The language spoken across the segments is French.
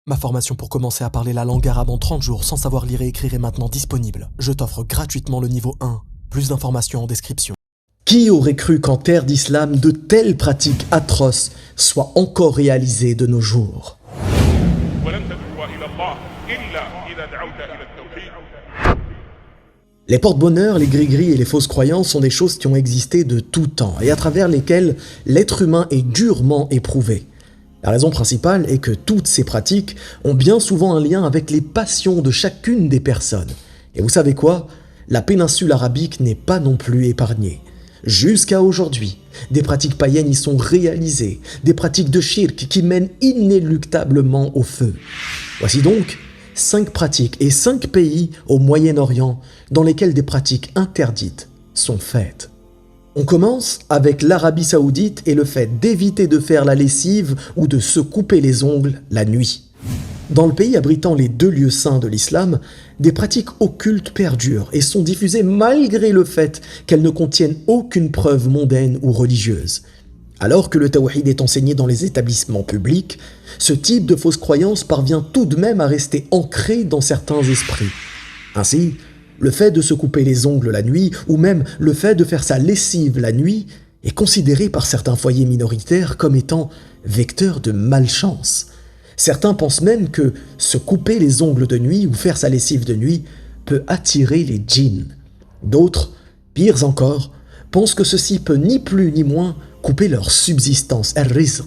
Ma formation pour commencer à parler la langue arabe en 30 jours sans savoir lire et écrire est maintenant disponible. Je t'offre gratuitement le niveau 1. Plus d'informations en description. Qui aurait cru qu'en terre d'islam, de telles pratiques atroces soient encore réalisées de nos jours? Les porte-bonheur, les gris-gris et les fausses croyances sont des choses qui ont existé de tout temps et à travers lesquelles l'être humain est durement éprouvé. La raison principale est que toutes ces pratiques ont bien souvent un lien avec les passions de chacune des personnes. Et vous savez quoi? La péninsule arabique n'est pas non plus épargnée. Jusqu'à aujourd'hui, des pratiques païennes y sont réalisées, des pratiques de shirk qui mènent inéluctablement au feu. Voici donc 5 pratiques et 5 pays au Moyen-Orient dans lesquels des pratiques interdites sont faites. On commence avec l'Arabie Saoudite et le fait d'éviter de faire la lessive ou de se couper les ongles la nuit. Dans le pays abritant les 2 lieux saints de l'islam, des pratiques occultes perdurent et sont diffusées malgré le fait qu'elles ne contiennent aucune preuve mondaine ou religieuse. Alors que le tawhid est enseigné dans les établissements publics, ce type de fausse croyance parvient tout de même à rester ancré dans certains esprits. Ainsi, le fait de se couper les ongles la nuit, ou même le fait de faire sa lessive la nuit, est considéré par certains foyers minoritaires comme étant vecteur de malchance. Certains pensent même que se couper les ongles de nuit ou faire sa lessive de nuit peut attirer les djinns. D'autres, pires encore, pensent que ceci peut ni plus ni moins couper leur subsistance, al-rizq.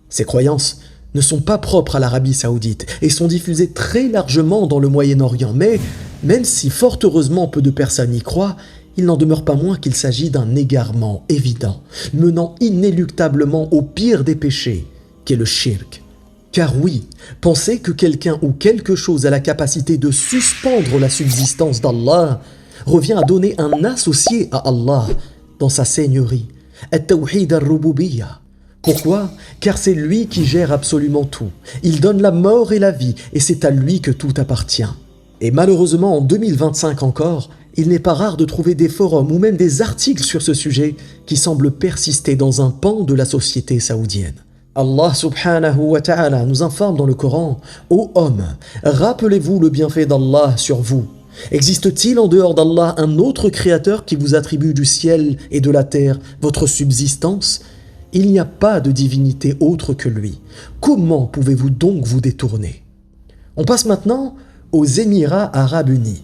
Ces croyances ne sont pas propres à l'Arabie Saoudite et sont diffusées très largement dans le Moyen-Orient, mais même si fort heureusement peu de personnes y croient, il n'en demeure pas moins qu'il s'agit d'un égarement évident, menant inéluctablement au pire des péchés, qu'est le shirk. Car oui, penser que quelqu'un ou quelque chose a la capacité de suspendre la subsistance d'Allah revient à donner un associé à Allah dans sa seigneurie, at-tawhid al-rububiyya. Pourquoi? Car c'est lui qui gère absolument tout. Il donne la mort et la vie, et c'est à lui que tout appartient. Et malheureusement, en 2025 encore, il n'est pas rare de trouver des forums ou même des articles sur ce sujet qui semblent persister dans un pan de la société saoudienne. Allah subhanahu wa ta'ala nous informe dans le Coran: « Ô hommes, rappelez-vous le bienfait d'Allah sur vous. Existe-t-il en dehors d'Allah un autre créateur qui vous attribue du ciel et de la terre votre subsistance? Il n'y a pas de divinité autre que lui. Comment pouvez-vous donc vous détourner ?» On passe maintenant aux Émirats Arabes Unis.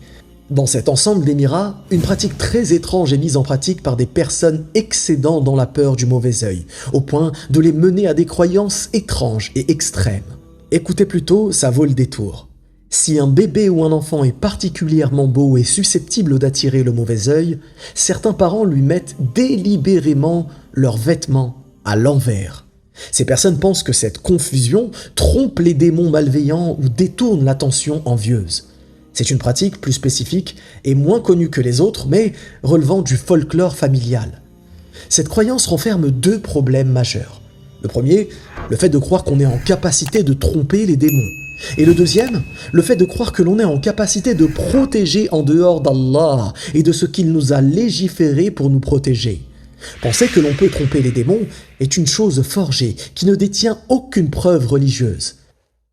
Dans cet ensemble d'émirats, une pratique très étrange est mise en pratique par des personnes excédant dans la peur du mauvais œil, au point de les mener à des croyances étranges et extrêmes. Écoutez plutôt, ça vaut le détour. Si un bébé ou un enfant est particulièrement beau et susceptible d'attirer le mauvais œil, certains parents lui mettent délibérément leurs vêtements à l'envers. Ces personnes pensent que cette confusion trompe les démons malveillants ou détourne l'attention envieuse. C'est une pratique plus spécifique et moins connue que les autres, mais relevant du folklore familial. Cette croyance renferme 2 problèmes majeurs. Le premier, le fait de croire qu'on est en capacité de tromper les démons. Et le deuxième, le fait de croire que l'on est en capacité de protéger en dehors d'Allah et de ce qu'il nous a légiféré pour nous protéger. Penser que l'on peut tromper les démons est une chose forgée qui ne détient aucune preuve religieuse.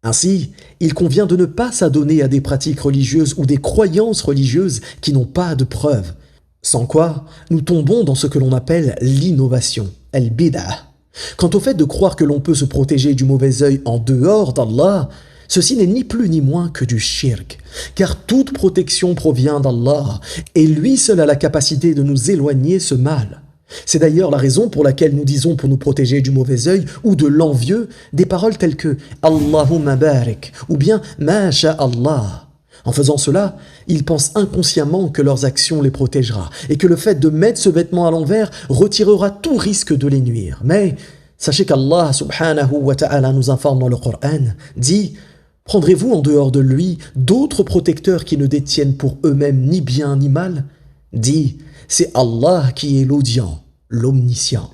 Ainsi, il convient de ne pas s'adonner à des pratiques religieuses ou des croyances religieuses qui n'ont pas de preuves. Sans quoi, nous tombons dans ce que l'on appelle l'innovation, al-bid'ah. Quant au fait de croire que l'on peut se protéger du mauvais œil en dehors d'Allah, ceci n'est ni plus ni moins que du shirk, car toute protection provient d'Allah, et lui seul a la capacité de nous éloigner ce mal. C'est d'ailleurs la raison pour laquelle nous disons pour nous protéger du mauvais œil ou de l'envieux des paroles telles que « Allahumma barik » ou bien « Ma Allah ». En faisant cela, ils pensent inconsciemment que leurs actions les protégera et que le fait de mettre ce vêtement à l'envers retirera tout risque de les nuire. Mais sachez qu'Allah subhanahu wa ta'ala nous informe dans le Coran, dit « Prendrez-vous en dehors de lui d'autres protecteurs qui ne détiennent pour eux-mêmes ni bien ni mal ?» Dit « C'est Allah qui est l'audient, l'omniscient. »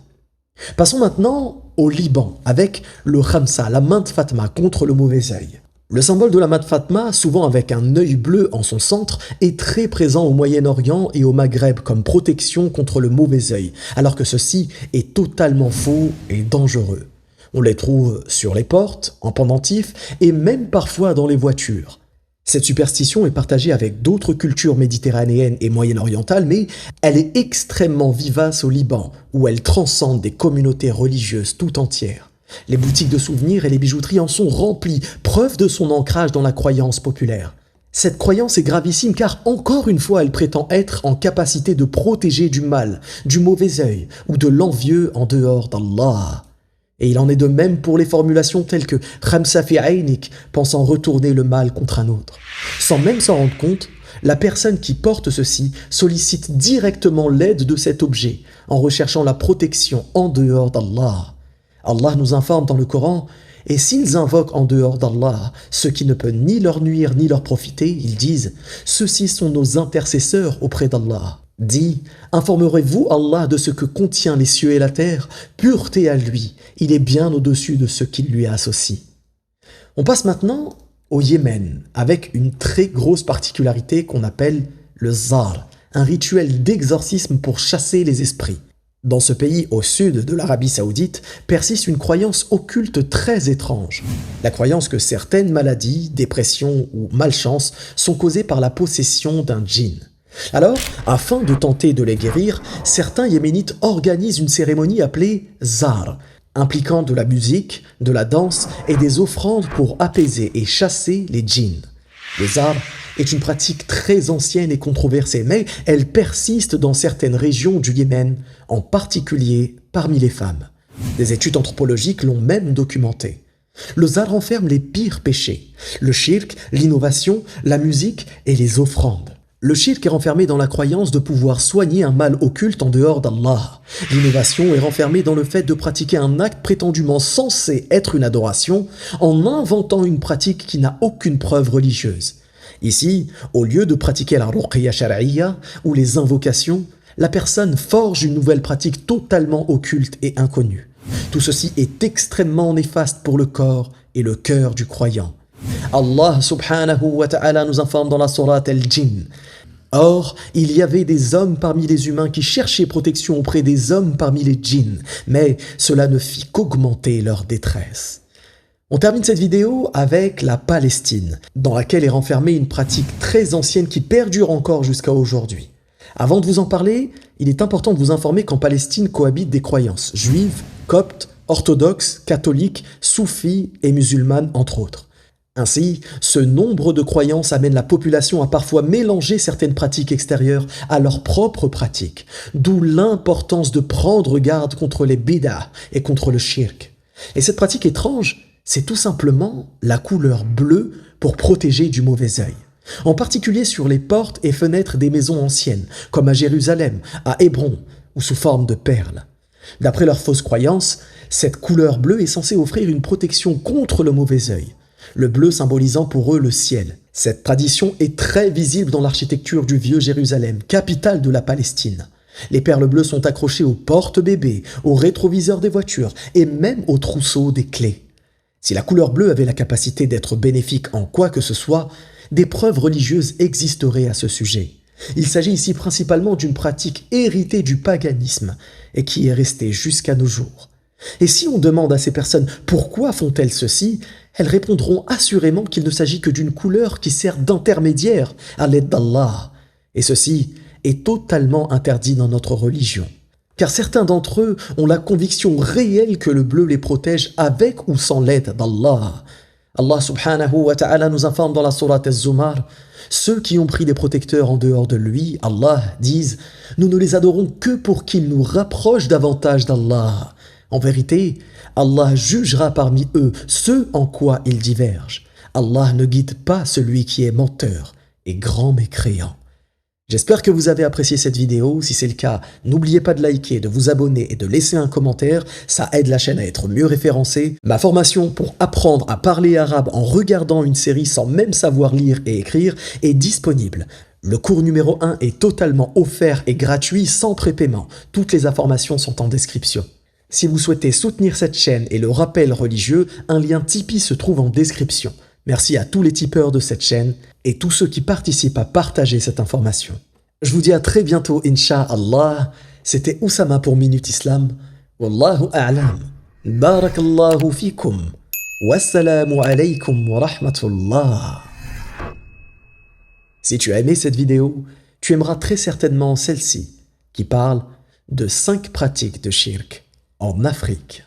Passons maintenant au Liban avec le Khamsa, la main de Fatma contre le mauvais œil. Le symbole de la main de Fatma, souvent avec un œil bleu en son centre, est très présent au Moyen-Orient et au Maghreb comme protection contre le mauvais œil, alors que ceci est totalement faux et dangereux. On les trouve sur les portes, en pendentif et même parfois dans les voitures. Cette superstition est partagée avec d'autres cultures méditerranéennes et moyen-orientales, mais elle est extrêmement vivace au Liban, où elle transcende des communautés religieuses tout entières. Les boutiques de souvenirs et les bijouteries en sont remplies, preuve de son ancrage dans la croyance populaire. Cette croyance est gravissime car, encore une fois, elle prétend être en capacité de protéger du mal, du mauvais œil ou de l'envieux en dehors d'Allah. Et il en est de même pour les formulations telles que « Khamsa fi aynik » pensant retourner le mal contre un autre. Sans même s'en rendre compte, la personne qui porte ceci sollicite directement l'aide de cet objet en recherchant la protection en dehors d'Allah. Allah nous informe dans le Coran « Et s'ils invoquent en dehors d'Allah ce qui ne peut ni leur nuire ni leur profiter, ils disent « Ceux-ci sont nos intercesseurs auprès d'Allah ». Dit, informerez-vous Allah de ce que contient les cieux et la terre, pureté à lui, il est bien au-dessus de ce qu'il lui associe. On passe maintenant au Yémen, avec une très grosse particularité qu'on appelle le zar, un rituel d'exorcisme pour chasser les esprits. Dans ce pays au sud de l'Arabie Saoudite, persiste une croyance occulte très étrange. La croyance que certaines maladies, dépressions ou malchances sont causées par la possession d'un djinn. Alors, afin de tenter de les guérir, certains Yéménites organisent une cérémonie appelée Zar, impliquant de la musique, de la danse et des offrandes pour apaiser et chasser les djinns. Le Zar est une pratique très ancienne et controversée, mais elle persiste dans certaines régions du Yémen, en particulier parmi les femmes. Des études anthropologiques l'ont même documenté. Le Zar renferme les pires péchés, le shirk, l'innovation, la musique et les offrandes. Le shirk est renfermé dans la croyance de pouvoir soigner un mal occulte en dehors d'Allah. L'innovation est renfermée dans le fait de pratiquer un acte prétendument censé être une adoration en inventant une pratique qui n'a aucune preuve religieuse. Ici, au lieu de pratiquer la ruqya shar'iyya ou les invocations, la personne forge une nouvelle pratique totalement occulte et inconnue. Tout ceci est extrêmement néfaste pour le corps et le cœur du croyant. Allah subhanahu wa ta'ala nous informe dans la sourate Al-Jinn. Or, il y avait des hommes parmi les humains qui cherchaient protection auprès des hommes parmi les djinns, mais cela ne fit qu'augmenter leur détresse. On termine cette vidéo avec la Palestine, dans laquelle est renfermée une pratique très ancienne qui perdure encore jusqu'à aujourd'hui. Avant de vous en parler, il est important de vous informer qu'en Palestine cohabitent des croyances juives, coptes, orthodoxes, catholiques, soufis et musulmanes entre autres. Ainsi, ce nombre de croyances amène la population à parfois mélanger certaines pratiques extérieures à leurs propres pratiques, d'où l'importance de prendre garde contre les bid'ah et contre le shirk. Et cette pratique étrange, c'est tout simplement la couleur bleue pour protéger du mauvais œil. En particulier sur les portes et fenêtres des maisons anciennes, comme à Jérusalem, à Hébron, ou sous forme de perles. D'après leurs fausses croyances, cette couleur bleue est censée offrir une protection contre le mauvais œil. Le bleu symbolisant pour eux le ciel. Cette tradition est très visible dans l'architecture du vieux Jérusalem, capitale de la Palestine. Les perles bleues sont accrochées aux portes bébés, aux rétroviseurs des voitures et même aux trousseaux des clés. Si la couleur bleue avait la capacité d'être bénéfique en quoi que ce soit, des preuves religieuses existeraient à ce sujet. Il s'agit ici principalement d'une pratique héritée du paganisme et qui est restée jusqu'à nos jours. Et si on demande à ces personnes pourquoi font-elles ceci, elles répondront assurément qu'il ne s'agit que d'une couleur qui sert d'intermédiaire à l'aide d'Allah. Et ceci est totalement interdit dans notre religion. Car certains d'entre eux ont la conviction réelle que le bleu les protège avec ou sans l'aide d'Allah. Allah subhanahu wa ta'ala nous informe dans la sourate Az-Zumar, ceux qui ont pris des protecteurs en dehors de lui, Allah, disent « Nous ne les adorons que pour qu'ils nous rapprochent davantage d'Allah. » En vérité, Allah jugera parmi eux ce en quoi ils divergent. Allah ne guide pas celui qui est menteur et grand mécréant. J'espère que vous avez apprécié cette vidéo. Si c'est le cas, n'oubliez pas de liker, de vous abonner et de laisser un commentaire. Ça aide la chaîne à être mieux référencée. Ma formation pour apprendre à parler arabe en regardant une série sans même savoir lire et écrire est disponible. Le cours numéro 1 est totalement offert et gratuit sans prépaiement. Toutes les informations sont en description. Si vous souhaitez soutenir cette chaîne et le rappel religieux, un lien Tipeee se trouve en description. Merci à tous les tipeurs de cette chaîne et tous ceux qui participent à partager cette information. Je vous dis à très bientôt, Inch'Allah. C'était Oussama pour Minute Islam. Wallahu a'lam. Barakallahu fikum. Wassalamu alaykum wa rahmatullah. Si tu as aimé cette vidéo, tu aimeras très certainement celle-ci, qui parle de 5 pratiques de shirk en Afrique.